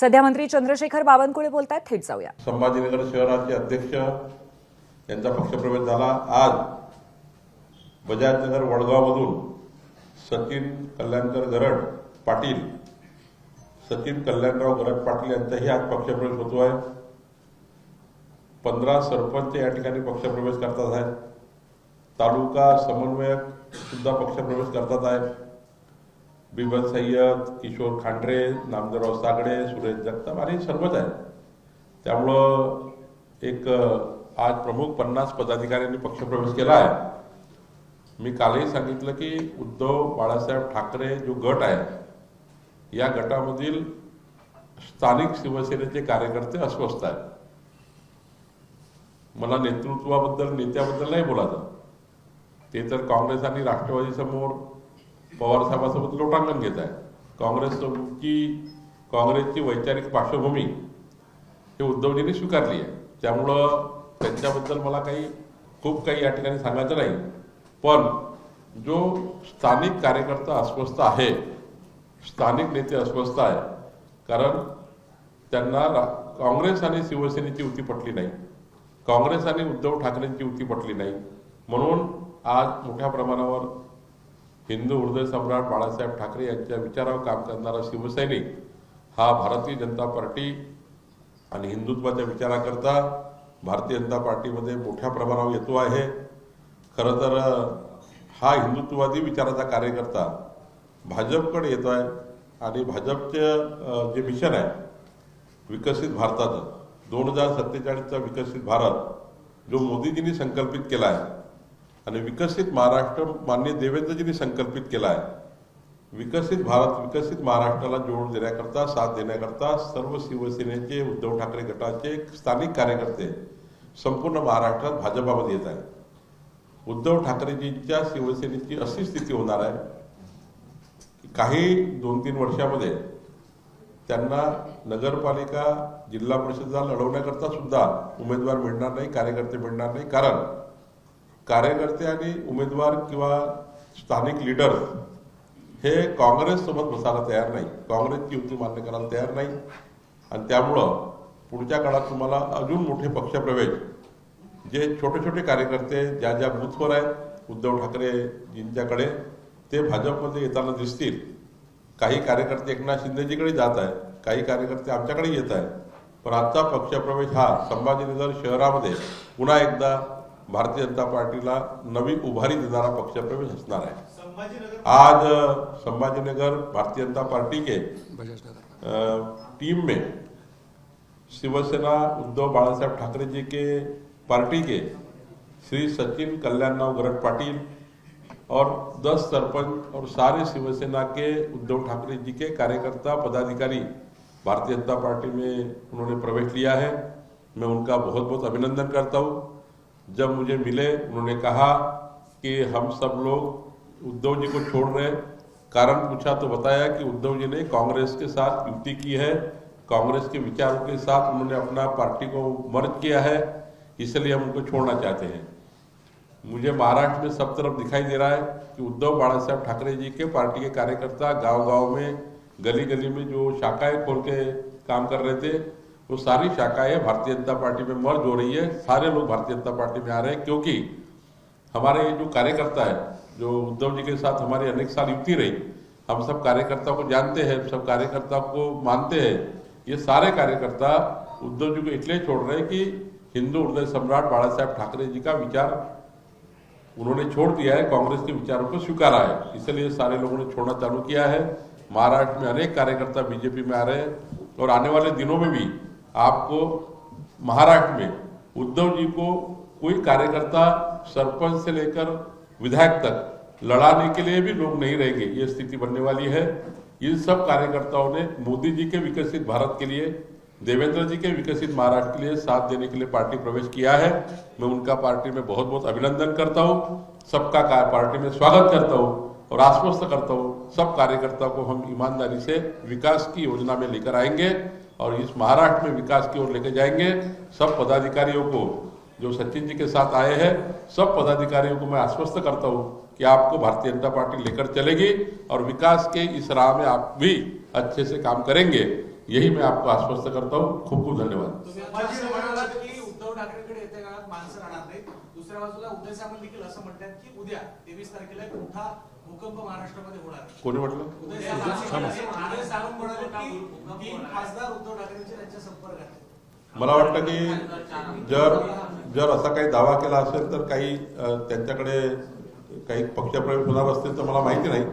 सध्या मंत्री चंद्रशेखर बावनकुळे बोलतायत, थेट जाऊया। संभाजीनगर शहराचे अध्यक्ष यांचा पक्षप्रवेश झाला। आज बजाजनगर वडगावमधून सचिन कल्याणकर गरड पाटील सचिन कल्याणराव गरड पाटील यांचाही आज पक्षप्रवेश होतो आहे। 15 सरपंच या ठिकाणी पक्षप्रवेश करतात आहेत। तालुका समन्वयक सुद्धा पक्षप्रवेश करतात आहेत। बिबल सय्यद, किशोर खांडरे, नामदेवराव सागडे, सुरेश जगताप आणि सर्वच आहेत। त्यामुळं एक आज प्रमुख 50 पदाधिकाऱ्यांनी पक्षप्रवेश केला आहे। मी कालही सांगितलं की उद्धव बाळासाहेब ठाकरे जो गट आहे या गटामधील स्थानिक शिवसेनेचे कार्यकर्ते अस्वस्थ आहेत। मला नेतृत्वाबद्दल नेत्याबद्दल नाही बोलायचं, ते तर काँग्रेस आणि राष्ट्रवादी समोर पवार साहेबांसोबत लोटांगण घेत आहे। काँग्रेसची वैचारिक पार्श्वभूमी हे उद्धवजींनी स्वीकारली आहे। त्यामुळं त्यांच्याबद्दल मला खूप काही या ठिकाणी सांगायचं नाही, पण जो स्थानिक कार्यकर्ता अस्वस्थ आहे, स्थानिक नेते अस्वस्थ आहे, कारण त्यांना काँग्रेस आणि शिवसेनेची युती पटली नाही, काँग्रेस आणि उद्धव ठाकरेंची युती पटली नाही, म्हणून आज मोठ्या प्रमाणावर हिंदू हृदय सम्राट बाळासाहेब ठाकरे यांच्या विचारावर काम करणारा शिवसैनिक हा भारतीय जनता पार्टी आणि हिंदुत्वाच्या विचाराकरता भारतीय जनता पार्टीमध्ये मोठ्या प्रमाणावर येतो आहे। खरं तर हा हिंदुत्ववादी विचाराचा कार्यकर्ता भाजपकडे येतो आहे आणि भाजपचे जे मिशन आहे विकसित भारताचं 2047चा विकसित भारत जो मोदीजींनी संकल्पित केला आहे आणि विकसित महाराष्ट्र माननीय देवेंद्रजींनी संकल्पित केला आहे। विकसित भारत, विकसित महाराष्ट्राला जोड देण्याकरता, साथ देण्याकरता सर्व शिवसेनेचे, उद्धव ठाकरे गटाचे स्थानिक कार्यकर्ते संपूर्ण महाराष्ट्रात भाजपामध्ये येत आहेत। उद्धव ठाकरेजींच्या शिवसेनेची अशी स्थिती होणार आहे की काही 2-3 वर्षामध्ये त्यांना नगरपालिका, जिल्हा परिषदा लढवण्याकरता सुद्धा उमेदवार मिळणार नाही, कार्यकर्ते मिळणार नाही, कारण कार्यकर्ते आणि उमेदवार किंवा स्थानिक लीडर हे काँग्रेस सोबत बसायला तयार नाही, काँग्रेसची युती मान्य करायला तयार नाही। आणि त्यामुळं पुढच्या काळात तुम्हाला अजून मोठे पक्षप्रवेश, जे छोटे छोटे कार्यकर्ते ज्या ज्या बूथवर आहेत उद्धव ठाकरेजींच्याकडे, ते भाजपमध्ये येताना दिसतील। काही कार्यकर्ते एकनाथ शिंदेजीकडे जात आहेत, काही कार्यकर्ते आमच्याकडे येत आहेत, पण आजचा पक्षप्रवेश हा संभाजीनगर शहरामध्ये पुन्हा एकदा भारतीय जनता पार्टीला नवी उभारी देनारा पक्षप्रवेश असणार है। आज संभाजीनगर भारतीय जनता पार्टी के टीम में शिवसेना उद्धव बाळासाहेब ठाकरे जी के पार्टी के श्री सचिन कल्याणराव गरड पाटिल और 10 सरपंच और सारे शिवसेना के उद्धव ठाकरे जी के कार्यकर्ता पदाधिकारी भारतीय जनता पार्टी में उन्होंने प्रवेश लिया है। मैं उनका बहुत बहुत अभिनंदन करता हूँ। जब मुझे मिले उन्होंने कहा कि हम सब लोग उद्धव जी को छोड़ रहे, कारण पूछा तो बताया कि उद्धव जी ने कांग्रेस के साथ युति की है, कांग्रेस के विचारों के साथ उन्होंने अपना पार्टी को मर्ज किया है, इसलिए हम उनको छोड़ना चाहते हैं। मुझे महाराष्ट्र में सब तरफ दिखाई दे रहा है कि उद्धव बाळासाहेब ठाकरे जी के पार्टी के कार्यकर्ता गांव-गांव में, गली-गली में जो शाखाएं खोल के काम कर रहे थे, वो सारी शाखाएं भारतीय जनता पार्टी में मर्ज हो रही है। सारे लोग भारतीय जनता पार्टी में आ रहे हैं, क्योंकि हमारे ये जो कार्यकर्ता है, जो उद्धव जी के साथ हमारी अनेक साल युति रही, हम सब कार्यकर्ता को जानते हैं, सब कार्यकर्ता को मानते हैं। ये सारे कार्यकर्ता उद्धव जी को इसलिए छोड़ रहे हैं कि हिंदू हृदय सम्राट बाळासाहेब ठाकरे जी का विचार उन्होंने छोड़ दिया है, कांग्रेस के विचारों को स्वीकारा है, इसलिए सारे लोगों ने छोड़ना चालू किया है। महाराष्ट्र में अनेक कार्यकर्ता बीजेपी में आ रहे हैं और आने वाले दिनों में भी आपको महाराष्ट्र में उद्धव जी को कोई कार्यकर्ता सरपंच से लेकर विधायक तक लड़ाने के लिए भी लोग नहीं रहेंगे, ये स्थिति बनने वाली है। इन सब कार्यकर्ताओं ने मोदी जी के विकसित भारत के लिए, देवेंद्र जी के विकसित महाराष्ट्र के लिए साथ देने के लिए पार्टी प्रवेश किया है। मैं उनका पार्टी में बहुत बहुत अभिनंदन करता हूँ, सबका पार्टी में स्वागत करता हूँ और आश्वस्त करता हूँ सब कार्यकर्ताओं को हम ईमानदारी से विकास की योजना में लेकर आएंगे और इस महाराष्ट्र में विकास की ओर लेकर जाएंगे। सब पदाधिकारियों को जो सचिन जी के साथ आए हैं, सब पदाधिकारियों को मैं आश्वस्त करता हूं कि आपको भारतीय जनता पार्टी लेकर चलेगी और विकास के इस राह में आप भी अच्छे से काम करेंगे। यही मैं आपको आश्वस्त करता हूँ. खूप खूप धन्यवाद. तुम्ही आता असं म्हणालात की उद्धव ठाकरेंकडे येत्या काळात माणसं राहणार नाहीत. दुसऱ्या बाजूला उदय सामंत देखील असं म्हणतात की उद्या 23 तारखेला एक मोठा भूकंप महाराष्ट्रामध्ये होणार आहे. कोणी म्हटलं? उदय सामंत म्हणाले की 3 खासदार उद्धव ठाकरेंचे त्यांच्या संपर्कात आहेत. मला वाटतं की जर असा काही दावा केला असेल तर काही त्यांच्याकडे काही पक्षप्रवेश होणार असतील तर मला माहिती नाही.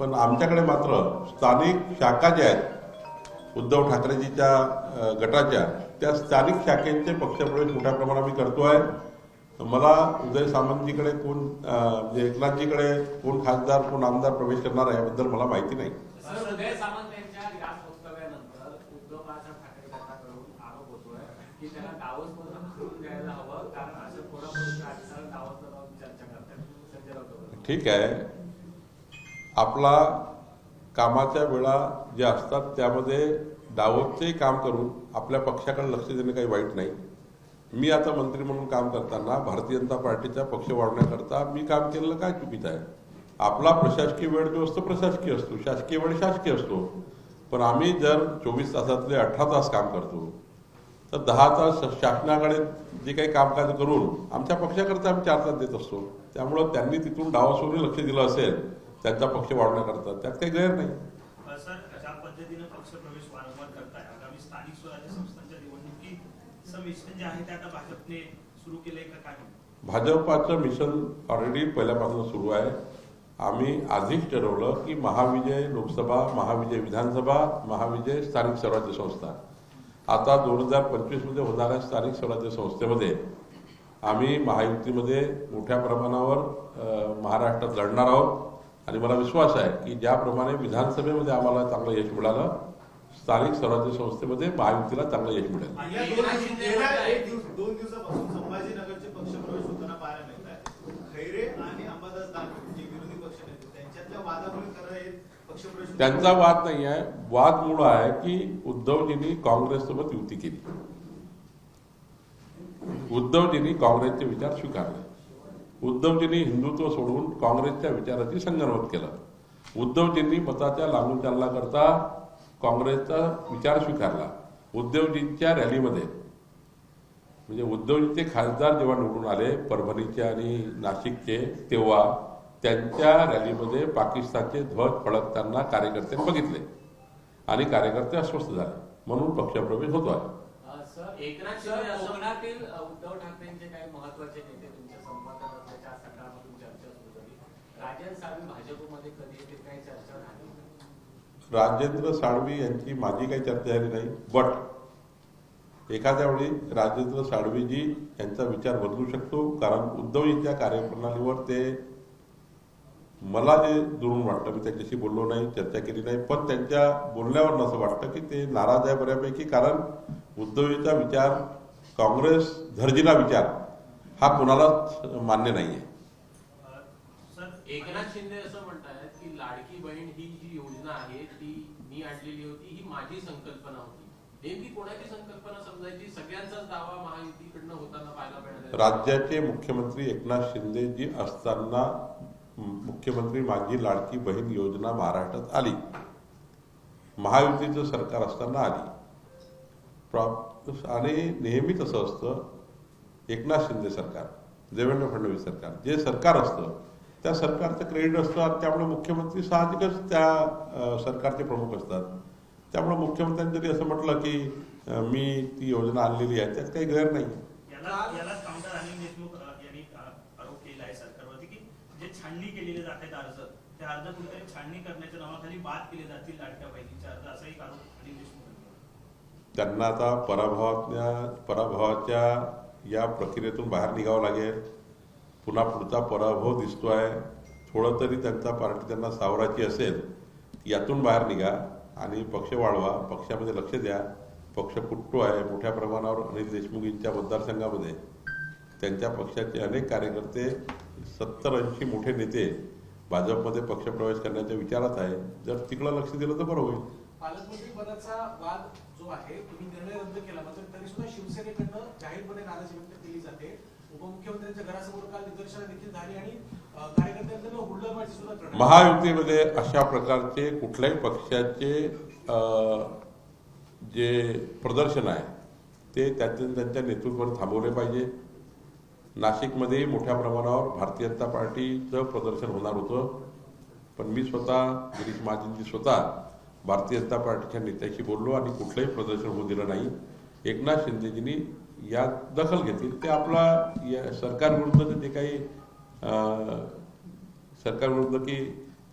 पण आमच्याकडे मात्र स्थानिक शाखा ज्या आहेत उद्धव ठाकरेजीच्या गटाच्या, त्या स्थानिक शाखेचे पक्षप्रवेश मोठ्या प्रमाणात मी करतोय. मला उदय सामंतजीकडे कोण म्हणजे एकनाथजीकडे कोण खासदार कोण आमदार प्रवेश करणार आहे याबद्दल मला माहिती नाही. उदय सामंत यांच्या या वक्तव्यानंतर उद्धव बाळासाहेब ठाकरे गटाकडून आरोप होतोय की त्याला दावोसमधून फिरून द्यायला हवं, कारण असं थोडं दावोसला जाऊन चर्चा करतात. संजय राऊत ठीक आहे, आपला कामाच्या वेळा ज्या असतात त्यामध्ये दावोसचेही काम करून आपल्या पक्षाकडे लक्ष देणे काही वाईट नाही. मी आता मंत्री म्हणून काम करताना भारतीय जनता पार्टीचा पक्ष वाढवण्याकरता मी काम केलेलं काय चुकीचं आहे? आपला प्रशासकीय वेळ जो असतो प्रशासकीय असतो, शासकीय वेळ शासकीय असतो. पण आम्ही जर 24 तासातले 18 तास काम करतो तर 10 तास शासनाकडे जे काही कामकाज करून आमच्या पक्षाकरता आम्ही 4 तास देत असतो. त्यामुळं त्यांनी तिथून डावासोबत लक्ष दिलं असेल त्यांचा पक्ष वाढवण्याकरता, त्यात काही गैर नाही. सर, अशा पद्धतीने पक्ष प्रवेश वारंवार करताय. आगामी स्थानिक स्वराज्य संस्थांच्या निवडणुकीचं मिशन जे आहे ते आता भाजपने सुरू केलंय का काय? भाजपाचं मिशन ऑलरेडी पहिल्यापासून सुरू आहे. आम्ही आधीच ठरवलं की महाविजय लोकसभा, महाविजय विधानसभा, महाविजय स्थानिक स्वराज्य संस्था, आता 2025 मध्ये होणाऱ्या स्थानिक स्वराज्य संस्थेमध्ये आम्ही महायुतीमध्ये मोठ्या प्रमाणावर महाराष्ट्रात लढणार आहोत. आणि मला विश्वास आहे की ज्याप्रमाणे विधानसभेमध्ये आम्हाला चांगलं यश मिळालं, स्थानिक स्वराज्य संस्थेमध्ये महायुतीला चांगलं यश मिळेल. दोन दिवसापासून संभाजीनगरचे पक्षप्रवेश होताना पाहायला मिळत आहे. खैरे आणि अंबादास दानवे जे विरोधी पक्ष नेते त्यांच्यातल्या वादामुळे खरं हे पक्षप्रवेश त्यांचा वाद नाही आहे. वाद मूळ आहे की उद्धवजींनी काँग्रेससोबत युती केली. उद्धवजींनी काँग्रेसचे विचार स्वीकारले. उद्धवजींनी हिंदुत्व सोडून काँग्रेसच्या विचाराची संगनमत केलं. उद्धवजींनी मताच्या लांबून चालण्याकरता काँग्रेसचा विचार स्वीकारला. उद्धवजींच्या रॅलीमध्ये म्हणजे उद्धवजींचे खासदार जेव्हा निवडून आले परभणीचे आणि नाशिकचे, तेव्हा त्यांच्या रॅलीमध्ये पाकिस्तानचे ध्वज फडकताना कार्यकर्त्यांनी बघितले आणि कार्यकर्ते अस्वस्थ झाले, म्हणून पक्षप्रवेश होतो आहे. एकनाथ शिंदे कोकणातील उद्धव ठाकरेंचे काही महत्वाचे नेते तुमच्या संपर्कात असल्याच्या सकाळपासून चर्चा सुरू झाली. राजेंद्र साळवी भाजपमध्ये कधी येतील, काही चर्चा झाली? राजेंद्र साळवी यांची माझी काही चर्चा झाली नाही. बट एखाद्या वेळी राजेंद्र साळवीजी यांचा विचार बदलू शकतो, कारण उद्धवजींच्या कार्यप्रणालीवर ते मला जे दुरून वाटतं, मी त्यांच्याशी बोललो नाही, चर्चा केली नाही, पण त्यांच्या बोलण्यावर असं वाटतं की ते नाराज आहे बऱ्यापैकी, कारण उद्धवजीचा विचार, काँग्रेस धर्जिना विचार हा कोणालाच मान्य नाहीये. एकनाथ शिंदे असं म्हणतात की लाडकी बहीण ही जी योजना आहे ती मी आणलेली होती, ही माझी संकल्पना होती. नेमकी कोणाची संकल्पना समजायची? सगळ्यांचाच दावा महायुतीकडनं होताना पाहायला मिळाला. राज्याचे मुख्यमंत्री एकनाथ शिंदे जी असताना मुख्यमंत्री माझी लाडकी बहीण योजना महाराष्ट्रात आली, महायुतीचं सरकार असताना आली. आणि नेहमी तसं असतं, एकनाथ शिंदे सरकार, देवेंद्र फडणवीस सरकार, जे सरकार असतं त्या सरकारचं क्रेडिट असतं आणि त्यामुळे मुख्यमंत्री साहजिकच त्या सरकारचे प्रमुख असतात. त्यामुळे मुख्यमंत्र्यांनी जरी असं म्हटलं की मी ती योजना आणलेली आहे, त्यात काही गैर नाही. याला काउंटर अनिल देशमुख यांनी आरोप केला आहे सरकारवरती की जे छाननी केलेले जात आहेत अर्ज, ते अर्ज कुठेतरी छाननी करण्याच्या नावाखाली बाद केले जातील लाडक्या बहिणीचे अर्ज, असाही आरोप अनिल देशमुख. त्यांना आता पराभवाच्या या प्रक्रियेतून बाहेर निघावं लागेल. पुन्हा पुढचा पराभव दिसतोय, थोडं तरी त्यांचा पार्टी त्यांना सावराची असेल, यातून बाहेर निघा आणि पक्ष वाढवा, पक्षामध्ये लक्ष द्या. पक्ष फुटतो आहे मोठ्या प्रमाणावर. अनिल देशमुखींच्या मतदारसंघामध्ये त्यांच्या पक्षाचे अनेक कार्यकर्ते, 70-80 मोठे नेते भाजपमध्ये पक्षप्रवेश करण्याच्या विचारात आहे. जर तिकडं लक्ष दिलं तर बरं होईल. पालकमंत्री पदाचा वाद जो आहे तुम्ही निर्णय रद्द केला, मात्र तरी सुद्धा शिवसेनेकडनं जाहीरपणे नाराजी व्यक्त केली जाते. उपमुख्यमंत्र्यांच्या घरासमोर काल निदर्शनं देखील झाली आणि कार्यकर्त्यांकडनं हुल्लडबाजी सुद्धा करण्यात. महायुतीमध्ये अशा प्रकारचे कुठल्याही पक्षाचे जे प्रदर्शन आहे ते त्यांच्या नेतृत्वाने थांबवले पाहिजे. नाशिकमध्ये मोठ्या प्रमाणावर भारतीय जनता पार्टीचं प्रदर्शन होणार होतं, पण मी स्वतः गिरीश महाजनजी स्वतः भारतीय जनता पार्टीच्या नेत्याशी बोललो आणि कुठलंही प्रदर्शन होऊ दिलं नाही. एकनाथ शिंदेजींनी यात दखल घेतली. ते आपला सरकारविरुद्ध जे काही सरकारविरुद्ध की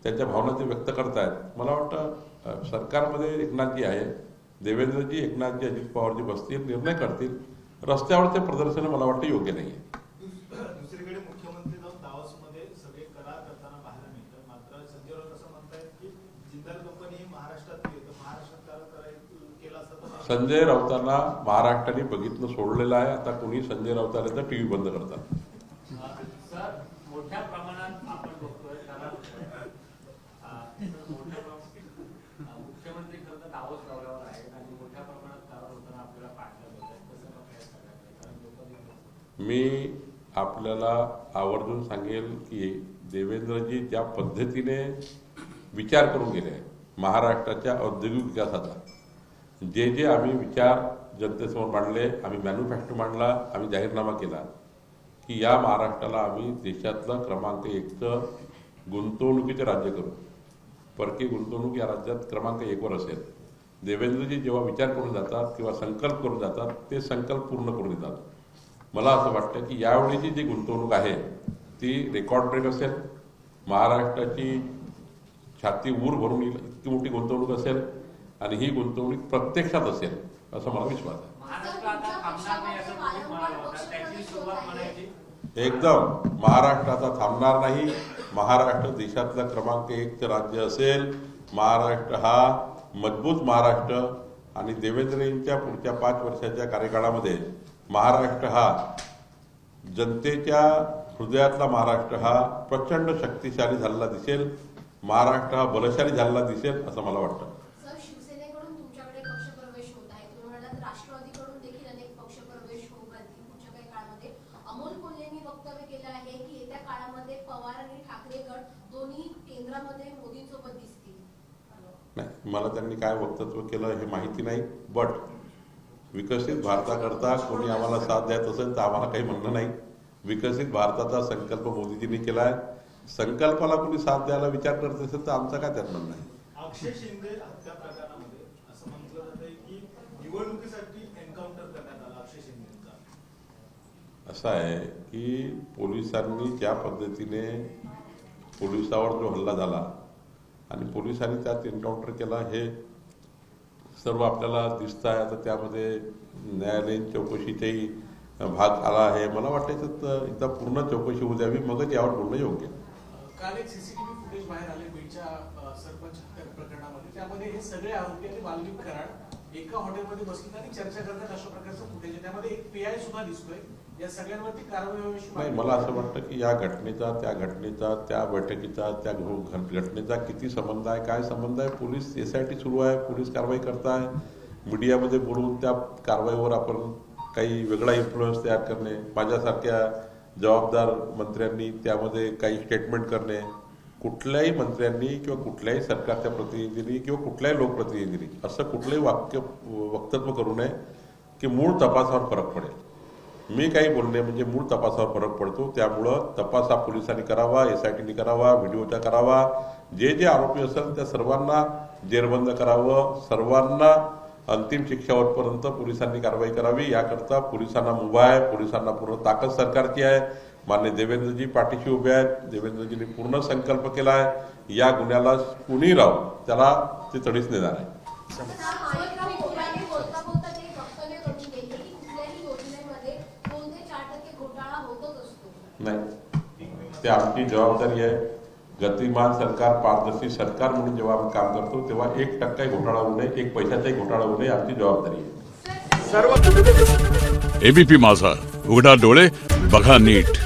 त्यांच्या भावना ते व्यक्त करतायत, मला वाटतं सरकारमध्ये एकनाथजी आहे, देवेंद्रजी, एकनाथजी, अजित पवारजी बसतील, निर्णय करतील. रस्त्यावरचे प्रदर्शन मला वाटतं योग्य नाही आहे. दुसरीकडे मुख्यमंत्री जाऊन दावोसमध्ये सगळे करार करताना पाहायला मिळतं. मात्र संजय राऊत असं म्हणतायत की जिंदाल कंपनी ही महाराष्ट्रात येतं, महाराष्ट्रात करार केला असता तर संजय राऊतांना महाराष्ट्राने बघितलं सोडलेलं आहे. आता कोणी संजय राऊताला तर टीव्ही बंद करतात. सर, मोठ्या प्रमाणात आपण बघतोय कारण मुख्यमंत्री खरं तर दावोस दौऱ्यावर आहेत आणि मोठ्या प्रमाणात करार होताना आपल्याला पाहायला मिळत आहे. कसं बघताय सगळ्यांना? कारण लोक मी आपल्याला आवर्जून सांगेल की देवेंद्रजी ज्या पद्धतीने विचार करून गेले महाराष्ट्राच्या औद्योगिक विकासाचा, जे जे आम्ही विचार जनतेसमोर मांडले, आम्ही मॅन्युफॅक्चर मांडला, आम्ही जाहीरनामा केला की या महाराष्ट्राला आम्ही देशातलं क्रमांक 1चं गुंतवणुकीचे राज्य करू. परकीय गुंतवणूक या राज्यात क्रमांक 1वर असेल. देवेंद्रजी जेव्हा विचार करून जातात किंवा संकल्प करून जातात, ते संकल्प पूर्ण करून येतात. मला असं वाटतं की यावेळीची जी गुंतवणूक आहे ती रेकॉर्ड ब्रेक असेल. महाराष्ट्राची छाती ऊर भरून येईल इतकी मोठी गुंतवणूक असेल आणि ही गुंतवणूक प्रत्यक्षात असेल असं मला विश्वास आहे. महाराष्ट्र आता थांबणार नाही असं तुम्ही म्हणाला होता, त्याची सुरुवात म्हणायची. एकदम महाराष्ट्र आता थांबणार नाही. महाराष्ट्र देशातलं क्रमांक 1चं राज्य असेल. महाराष्ट्र हा मजबूत महाराष्ट्र आणि देवेंद्रजींच्या पुढच्या 5 वर्षाच्या कार्यकाळामध्ये महाराष्ट्र हा जनतेच्या हृदयातला महाराष्ट्र हा प्रचंड शक्तिशाली झालेला दिसेल. महाराष्ट्र हा बलशाली झालेला दिसेल असं मला वाटतं. सर, शिवसेनेकडून तुमच्याकडे पक्षप्रवेश होत आहे. तुम्ही म्हणालात राष्ट्रवादीकडून देखील अनेक पक्षप्रवेश होऊ घालतील पुढच्या काही काळामध्ये. अमोल कोल्हेंनी वक्तव्य केलं आहे की येत्या काळामध्ये पवार आणि ठाकरे गट दोन्ही केंद्रामध्ये मोदींसोबत दिसतील. नाही, मला त्यांनी काय वक्तव्य केलं हे माहिती नाही. बट विकसित भारताकरता कोणी आम्हाला साथ द्यायचं असेल तर आम्हाला काही म्हणणं नाही. विकसित भारताचा संकल्प मोदीजींनी केला आहे. संकल्पाला कोणी साथ द्यायला विचार करत असेल तर आमचं काय त्यात म्हणणं आहे. अक्षय शिंदे हत्या प्रकरणामध्ये असं म्हटलं जातंय की निवडणुकीसाठी एन्काउंटर करण्यात आला अक्षय शिंदेचा. असं आहे की पोलिसांनी ज्या पद्धतीने पोलिसावर जो हल्ला झाला आणि पोलिसांनी त्यात एन्काउंटर केला हे सर्व आपल्याला दिसतं आहे. आता त्यामध्ये न्यायालयीन चौकशीचाही भाग आला आहे. मला वाटतं याच्यात एकदा पूर्ण चौकशी होऊ द्यावी, मगच यावर बोलणं योग्य. काल एक सीसीटीव्ही फुटेज बाहेर आले बीडच्या सरपंच हत्या प्रकरणामध्ये. त्यामध्ये हे सगळे आरोपी आणि बालवीर कराड एका हॉटेलमध्ये बसलेत आणि चर्चा करतात अशा प्रकारचं फुटेज आहे. त्यामध्ये एक पीआय सुद्धा दिसतोय. या सगळ्यांवरती कारवाई व्हावी. नाही, मला असं वाटतं की या घटनेचा त्या बैठकीचा त्या घटनेचा किती संबंध आहे, काय संबंध आहे, पोलीस SIT सुरू आहे, पोलीस कारवाई करताय. मीडियामध्ये बोलून त्या कारवाईवर आपण काही वेगळा इन्फ्लुएन्स तयार करणे, माझ्यासारख्या जबाबदार मंत्र्यांनी त्यामध्ये काही स्टेटमेंट करणे, कुठल्याही मंत्र्यांनी किंवा कुठल्याही सरकारच्या प्रतिनिधींनी किंवा कुठल्याही लोकप्रतिनिधींनी असं कुठलंही वक्तव्य करू नये की मूळ तपासावर फरक पडेल. मी काही बोलणे म्हणजे मूळ तपासावर फरक पडतो. त्यामुळं तपास हा पोलिसांनी करावा, SITनी करावा, व्हिडिओचा करावा. जे जे आरोपी असेल त्या सर्वांना जेरबंद करावं, सर्वांना अंतिम शिक्षावरपर्यंत पोलिसांनी कारवाई करावी. याकरता पोलिसांना मुभा आहे, पोलिसांना पूर्ण ताकद सरकारची आहे. माननीय देवेंद्रजी पाठीशी उभे आहेत. देवेंद्रजींनी पूर्ण संकल्प केला आहे. या गुन्ह्याला कुणी राहू त्याला ते तडीच नेणार आहे. बोलता बोलता ते वक्तव्य करून गेले की कुठल्याही योजनेमध्ये 2 ते 4% घोटाळा होतच असतो. नाही, ते आमची जबाबदारी आहे. गतिमान सरकार, पारदर्शी सरकार म्हणून जेव्हा आम्ही काम करतो तेव्हा 1% घोटाळा होऊ नये, 1 पैशाचाही घोटाळा होऊ नये, आमची जबाबदारी आहे. ABP माझा, उघडा डोळे बघा नीट.